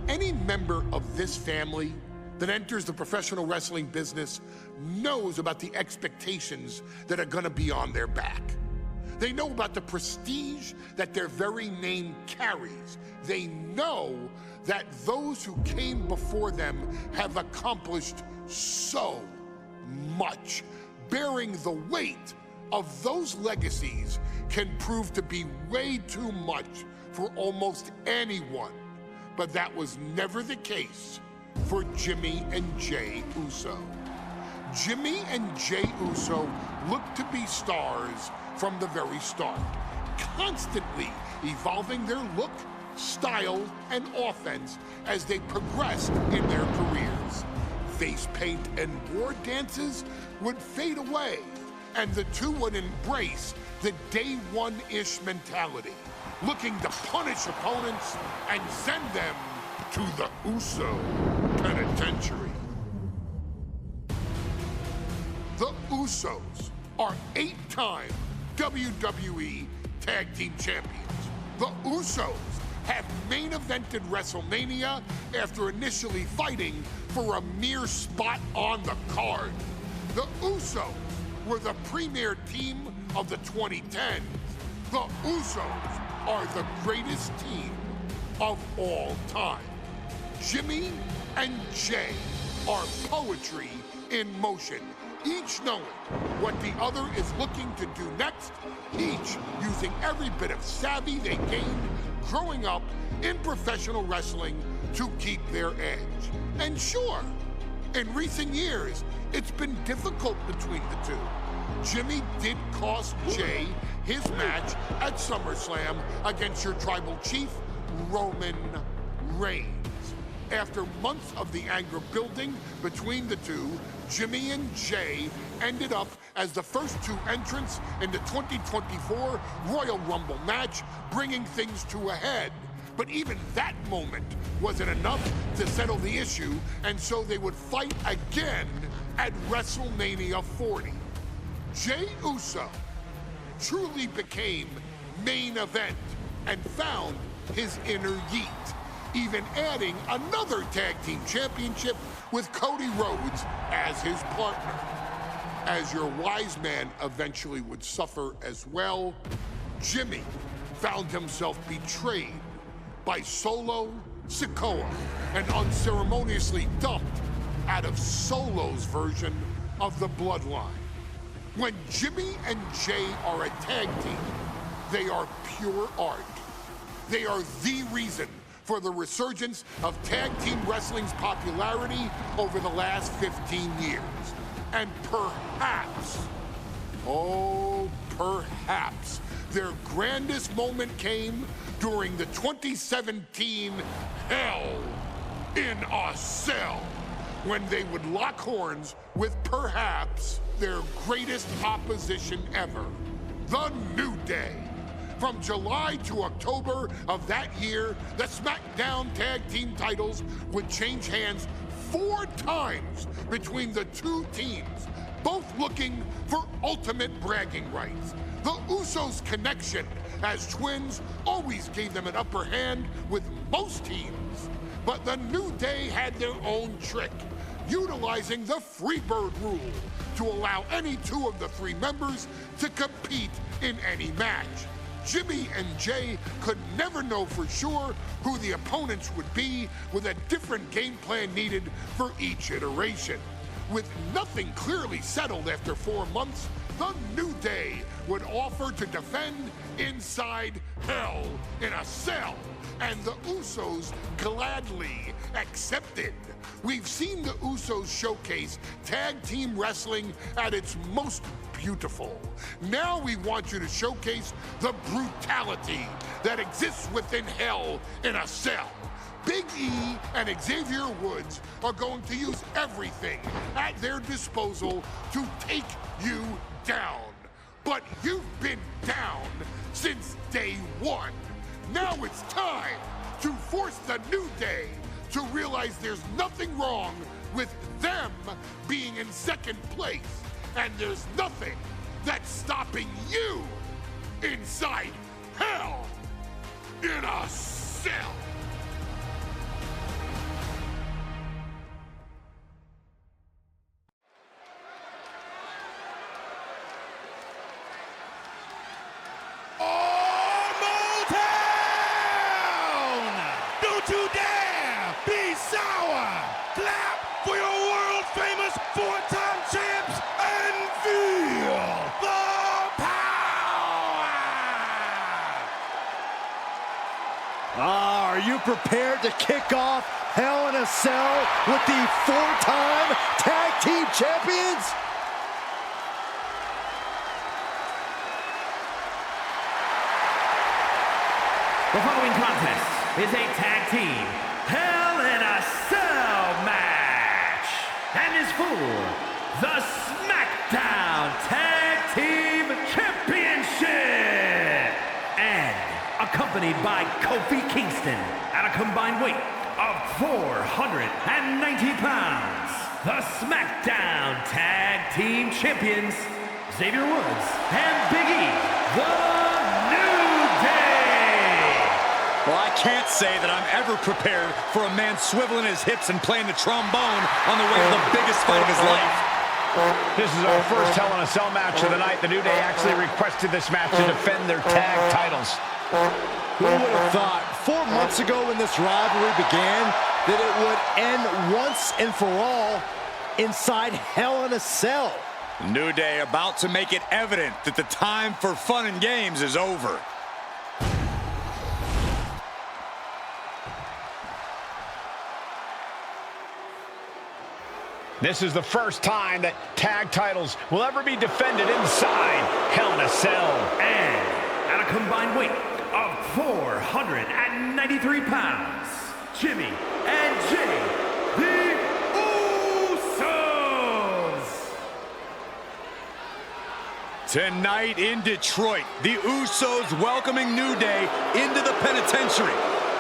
Any member of this family that enters the professional wrestling business knows about the expectations that are gonna be on their back. They know about the prestige that their very name carries. They know that those who came before them have accomplished so much. Bearing the weight of those legacies can prove to be way too much for almost anyone. But that was never the case for Jimmy and Jay Uso. Jimmy and Jay Uso looked to be stars from the very start, constantly evolving their look, style, and offense as they progressed in their careers. Face paint and war dances would fade away, and the two would embrace the day one-ish mentality, looking to punish opponents and send them to the Uso penitentiary. The Usos are 8-time WWE Tag Team Champions. The Usos have main evented WrestleMania after initially fighting for a mere spot on the card. The Usos were the premier team of the 2010s. The Usos are the greatest team of all time. Jimmy and Jay are poetry in motion, each knowing what the other is looking to do next, each using every bit of savvy they gained growing up in professional wrestling to keep their edge. And sure, in recent years, it's been difficult between the two. Jimmy did cost Jay his match at SummerSlam against your tribal chief, Roman Reigns. After months of the anger building between the two, Jimmy and Jay ended up as the first two entrants in the 2024 Royal Rumble match, bringing things to a head. But even that moment wasn't enough to settle the issue, and so they would fight again at WrestleMania 40. Jay Uso truly became main event and found his inner yeet, even adding another tag team championship with Cody Rhodes as his partner. As your wise man eventually would suffer as well, Jimmy found himself betrayed by Solo Sikoa and unceremoniously dumped out of Solo's version of the Bloodline. When Jimmy and Jay are a tag team, they are pure art. They are the reason for the resurgence of tag team wrestling's popularity over the last 15 years. And perhaps, oh, perhaps, their grandest moment came during the 2017 Hell in a Cell, when they would lock horns with perhaps their greatest opposition ever, The New Day. From July to October of that year, the SmackDown Tag Team titles would change hands 4 times between the two teams, both looking for ultimate bragging rights. The Usos' connection as twins always gave them an upper hand with most teams. But the New Day had their own trick, utilizing the Freebird rule to allow any 2 of the 3 members to compete in any match. Jimmy and Jay could never know for sure who the opponents would be, with a different game plan needed for each iteration. With nothing clearly settled after 4 months, the New Day would offer to defend inside Hell in a Cell, and the Usos gladly accepted. We've seen the Usos showcase tag team wrestling at its most beautiful. Now we want you to showcase the brutality that exists within Hell in a Cell. Big E and Xavier Woods are going to use everything at their disposal to take you down. But you've been down since day one. Now it's time to force the New Day to realize there's nothing wrong with them being in second place, and there's nothing that's stopping you inside Hell in a Cell. to dare be sour. Clap for your world-famous four-time champs and feel the power. Are you prepared to kick off Hell in a Cell with the four-time tag team champions? The following contest is a tag team Hell in a Cell match and is for the SmackDown Tag Team Championship and accompanied by Kofi Kingston at a combined weight of 490 pounds. The SmackDown Tag Team Champions, Xavier Woods and Big E, the New Day. Well, I can't say that I'm ever prepared for a man swiveling his hips and playing the trombone on the way to the biggest fight of his life. This is our first Hell in a Cell match of the night. The New Day actually requested this match to defend their tag titles. Who would have thought 4 months ago when this rivalry began that it would end once and for all inside Hell in a Cell? New Day about to make it evident that the time for fun and games is over. This is the first time that tag titles will ever be defended inside Hell in a Cell. And at a combined weight of 493 pounds, Jimmy and Jay, the Usos. Tonight in Detroit, the Usos welcoming New Day into the penitentiary.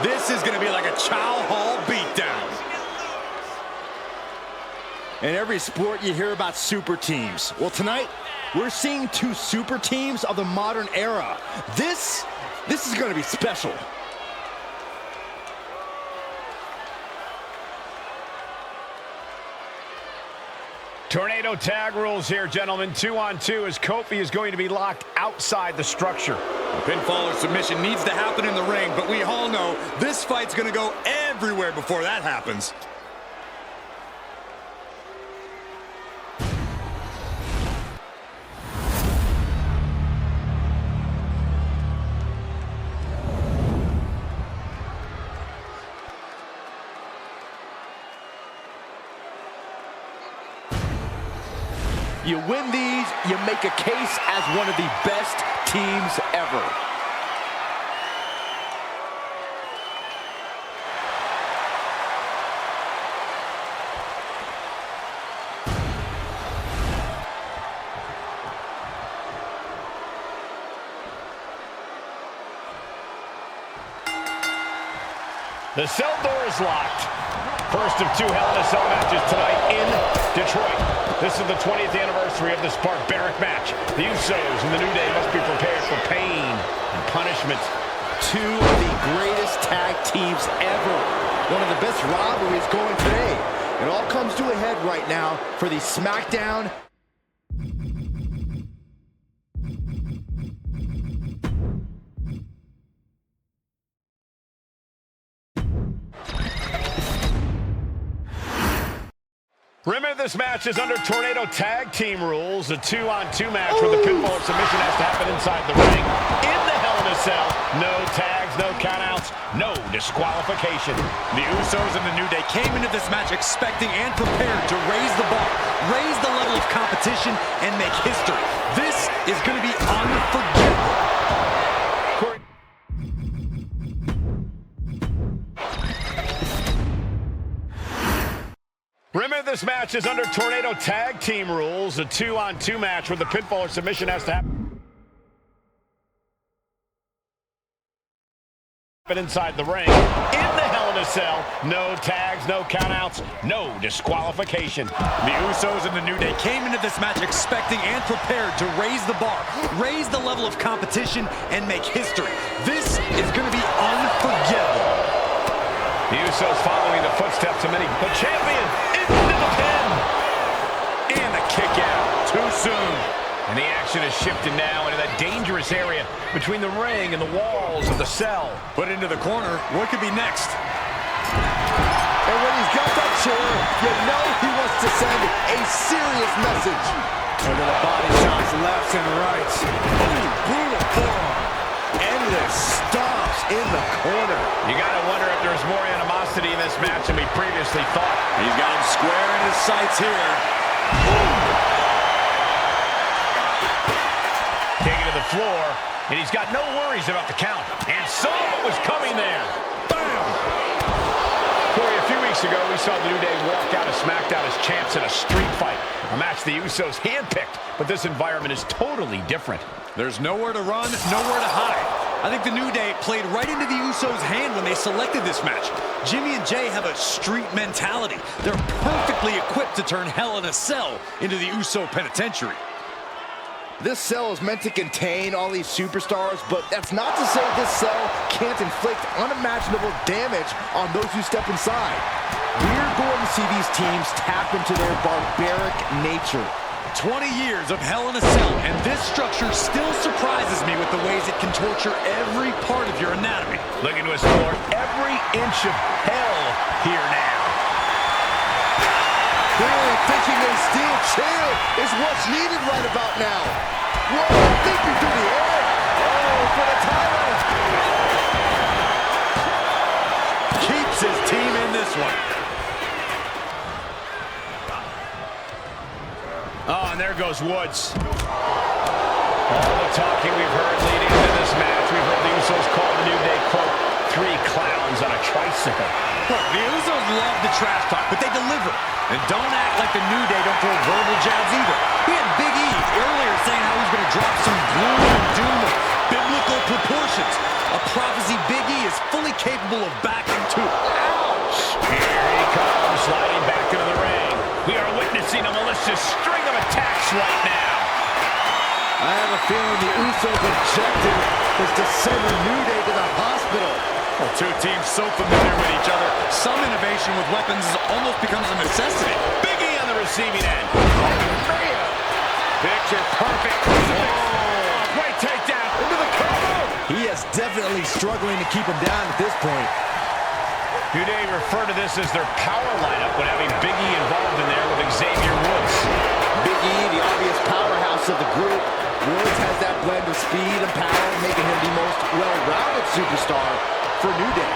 This is going to be like a Chow Hall beatdown. In every sport, you hear about super teams. Well, tonight, we're seeing two super teams of the modern era. This is going to be special. Tornado tag rules here, gentlemen. 2-on-2 as Kofi is going to be locked outside the structure. A pinfall or submission needs to happen in the ring, but we all know this fight's going to go everywhere before that happens. You win these, you make a case as one of the best teams ever. The cell door is locked. First of two Hell in a Cell matches tonight in Detroit. This is the 20th anniversary of this barbaric match. The Usos and the New Day must be prepared for pain and punishment. Two of the greatest tag teams ever. One of the best rivalries going today. It all comes to a head right now for the SmackDown. Remember, this match is under Tornado Tag Team rules. A 2-on-2 match where the pinfall or submission has to happen inside the ring. In the Hell in a Cell, no tags, no countouts, no disqualification. The Usos and the New Day came into this match expecting and prepared to raise the bar, raise the level of competition, and make history. This is going to be unforgettable. Remember, this match is under Tornado Tag Team rules. A 2-on-2 match where the pinfall or submission has to happen inside the ring. In the Hell in a Cell, no tags, no countouts, no disqualification. The Usos and the New Day came into this match expecting and prepared to raise the bar, raise the level of competition, and make history. This is going to be unforgettable. The Usos following the footsteps of many. The champion into the pin. And the kick out too soon. And the action is shifted now into that dangerous area between the ring and the walls of the cell. Put into the corner. What could be next? And when he's got that chair, you know he wants to send a serious message. And then the body shots left and right. Ooh, brutal forearm. Endless stomps in the corner. You got to wonder if there's more animosity in this match than we previously thought. He's got him square in his sights here. Taking to the floor, and he's got no worries about the count. And saw what was coming there. Bam! Corey, a few weeks ago, we saw the New Day walk out of SmackDown as champs in a street fight. A match the Usos handpicked, but this environment is totally different. There's nowhere to run, nowhere to hide. I think the New Day played right into the Usos' hand when they selected this match. Jimmy and Jay have a street mentality. They're perfectly equipped to turn Hell in a Cell into the Uso penitentiary. This cell is meant to contain all these superstars, but that's not to say this cell can't inflict unimaginable damage on those who step inside. We're going to see these teams tap into their barbaric nature. 20 years of Hell in a Cell, and this structure still surprises me with the ways it can torture every part of your anatomy. Looking to explore every inch of hell here now. Clearly thinking a steel chair is what's needed right about now. Whoa, thinking through the air. Oh, for the title. Keeps his team in this one. Oh, and there goes Woods. All the talking we've heard leading into this match, we've heard the Usos call the New Day, quote, 3 clowns on a tricycle. Look, the Usos love the trash talk, but they deliver. And don't act like the New Day don't throw verbal jabs either. We had Big E earlier saying how he's going to drop some gloom and doom of biblical proportions. A prophecy Big E is fully capable of backing too. Ouch! Here he comes, sliding back into the ring. We are witnessing a malicious string of attacks right now. I have a feeling the Usos' objective is to send the New Day to the hospital. Well, two teams so familiar with each other, some innovation with weapons almost becomes a necessity. Big E on the receiving end. Picture perfect. Oh, great takedown into the cover. He is definitely struggling to keep him down at this point. New Day refer to this as their power lineup when having Big E involved in there with Xavier Woods. Big E, the obvious powerhouse of the group. Woods has that blend of speed and power, making him the most well-rounded superstar for New Day.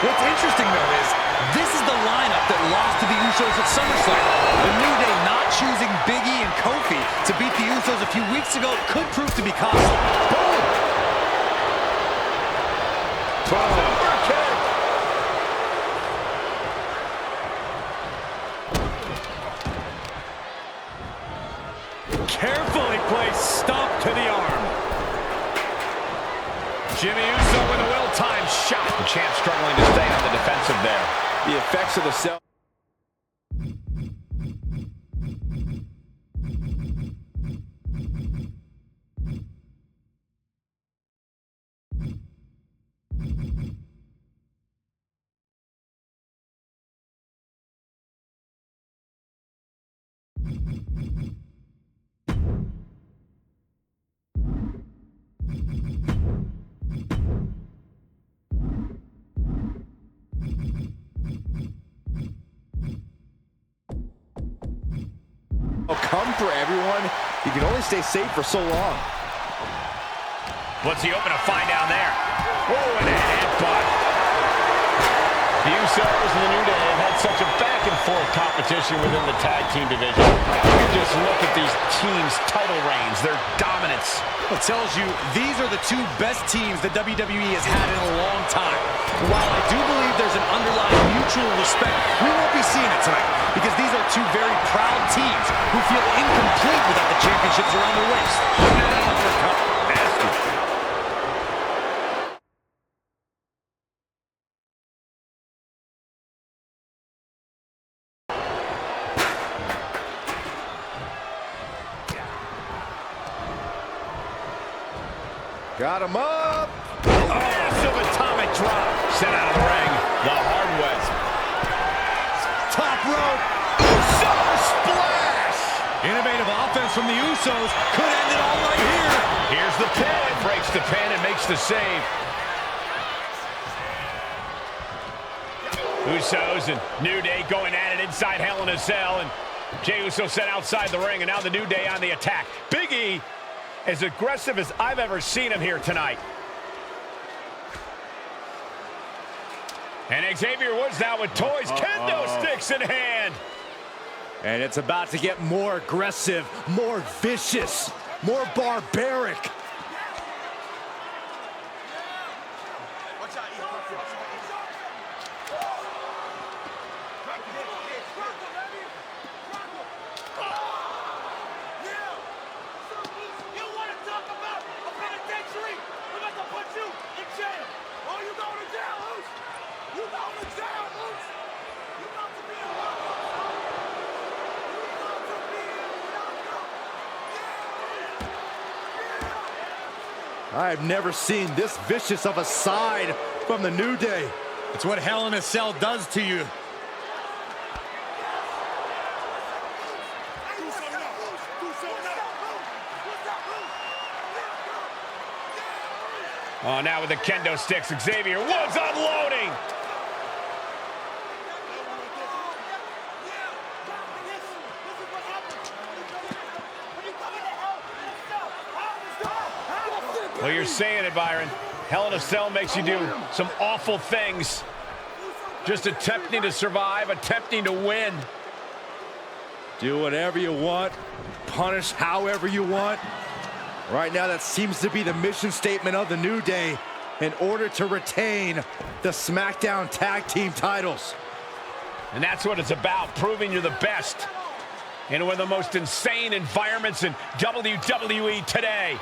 What's interesting, though, is this is the lineup that lost to the Usos at SummerSlam. The New Day not choosing Big E and Kofi to beat the Usos a few weeks ago could prove to be costly. Boom! Carefully placed stomp to the arm. Jimmy Uso with a well-timed shot. The champ struggling to stay on the defensive there. The effects of the cell. Come for everyone. You can only stay safe for so long. What's he open to find down there? Oh, and a headbutt. The Usos and the New Day have had such a back-and-forth competition within the tag team division. You can just look at these teams' title reigns, their dominance. It tells you these are the two best teams that WWE has had in a long time. While I do believe there's an underlying mutual respect, we won't be seeing it tonight because these are two very proud teams who feel incomplete without the championships around their waist. Nasty. Got him up. Massive atomic drop. Sent out of the ring. The hard way. Top rope. Usos splash. Innovative offense from the Usos could end it all right here. Here's the pin. Breaks the pin and makes the save. Usos and New Day going at it inside Hell in a Cell, and Jey Uso set outside the ring, and now the New Day on the attack. Big E, as aggressive as I've ever seen him here tonight. And Xavier Woods now with toys, kendo sticks in hand. And it's about to get more aggressive, more vicious, more barbaric. I've never seen this vicious of a side from the New Day. It's what Hell in a Cell does to you. Oh, now with the kendo sticks, Xavier Woods unloading. Well, you're saying it, Byron. Hell in a Cell makes you do some awful things. Just attempting to survive, attempting to win. Do whatever you want, punish however you want. Right now, that seems to be the mission statement of the New Day in order to retain the SmackDown Tag Team titles. And that's what it's about, proving you're the best in one of the most insane environments in WWE today.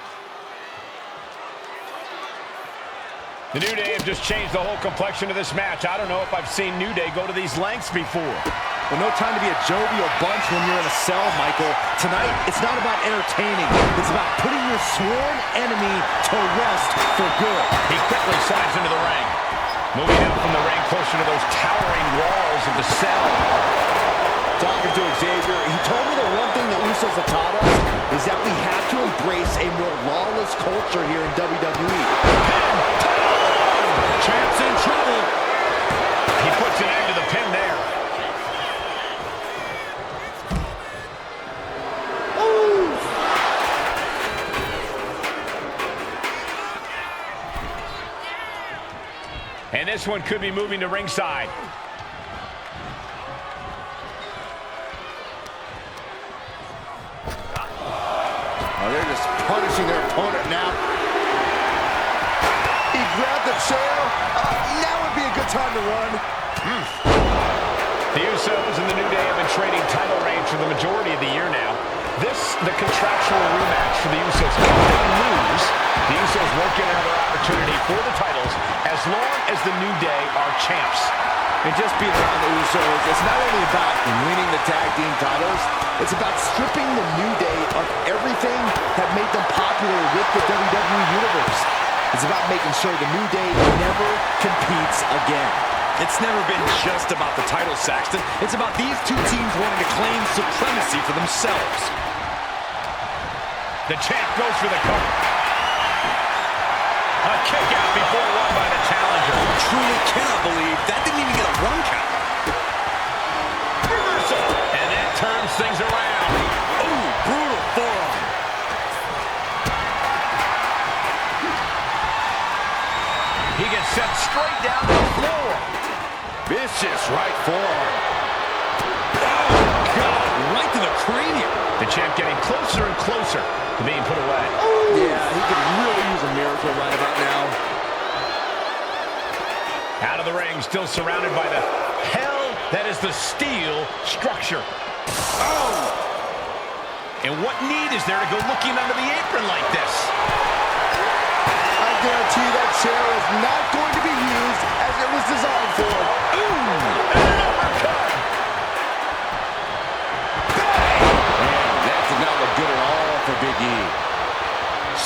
The New Day have just changed the whole complexion of this match. I don't know if I've seen New Day go to these lengths before. Well, no time to be a jovial bunch when you're in a cell, Michael. Tonight, it's not about entertaining. It's about putting your sworn enemy to rest for good. He quickly slides into the ring. Moving out from the ring closer to those towering walls of the cell. Talking to Xavier, he told me the one thing that Usos have taught us is that we have to embrace a more lawless culture here in WWE. Champ's in trouble. He puts an end to the pin there. And this one could be moving to ringside. Oh, they're just punishing their opponent now. He grabbed the chair. Now would be a good time to run. The Usos and the New Day have been trading title reigns for the majority of the year now. This, the contractual rematch for the Usos. If they lose, the Usos won't get another opportunity for the titles as long as the New Day are champs. And just being around the Usos, it's not only about winning the tag team titles, it's about stripping the New Day of everything that made them popular with the WWE Universe. It's about making sure the New Day never competes again. It's never been just about the title, Saxton. It's about these two teams wanting to claim supremacy for themselves. The champ goes for the cover. A kick out before one by the challenger. Truly cannot believe that didn't even get a 1 count. Reversal. And that turns things around. Ooh, brutal forearm. He gets sent straight down to the floor. Vicious right forearm. Oh, God, right to the cranium. The champ getting closer and closer to being put away. Yeah, he could really use a miracle right about now. Out of the ring, still surrounded by the hell that is the steel structure. Oh! And what need is there to go looking under the apron like this? I guarantee that chair is not going to be used as it was designed for. Ooh! And an uppercut! Man, that did not look good at all for Big E.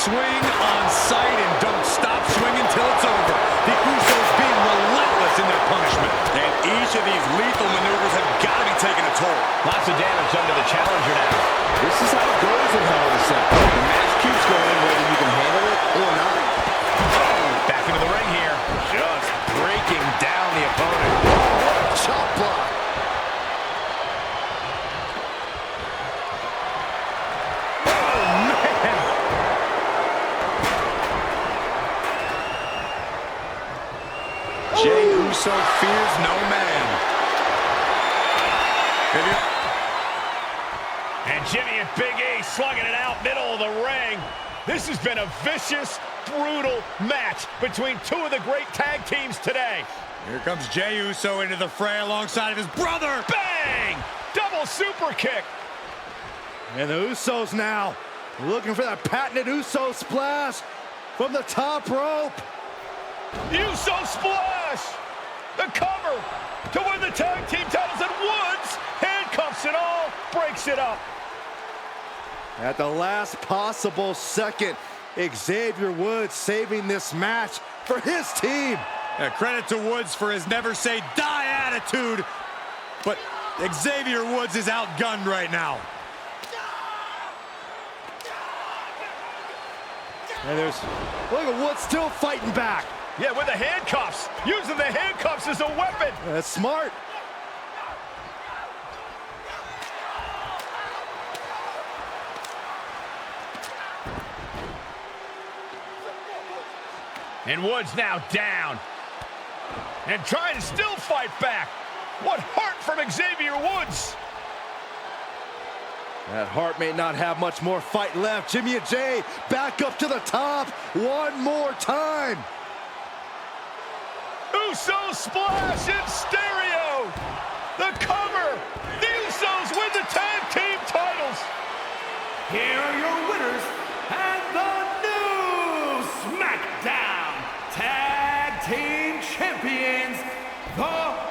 Swing on sight and don't stop swinging till it's over. The Usos being relentless in their punishment. And each of these lethal maneuvers have got to be taking a toll. Lots of damage done to the challenger now. This is how it goes in Hell in a Cell. The match keeps going whether you can handle it or not. Back into the ring here. Jey Uso fears no man. And Jimmy and Big E slugging it out middle of the ring. This has been a vicious, brutal match between two of the great tag teams today. Here comes Jey Uso into the fray alongside of his brother. Bang! Double super kick. And the Usos now looking for that patented Uso splash from the top rope. Uso splash! The cover to win the tag team titles, and Woods handcuffs it all, breaks it up. At the last possible second, Xavier Woods saving this match for his team. Credit to Woods for his never say die attitude, but Xavier Woods is outgunned right now. And look at Woods still fighting back. Yeah, with the handcuffs. Using the handcuffs as a weapon. That's smart. And Woods now down. And trying to still fight back. What heart from Xavier Woods. That heart may not have much more fight left. Jimmy and Jey back up to the top one more time. Uso splash in stereo. The cover. The Usos win the tag team titles. Here are your winners and the new SmackDown Tag Team Champions, the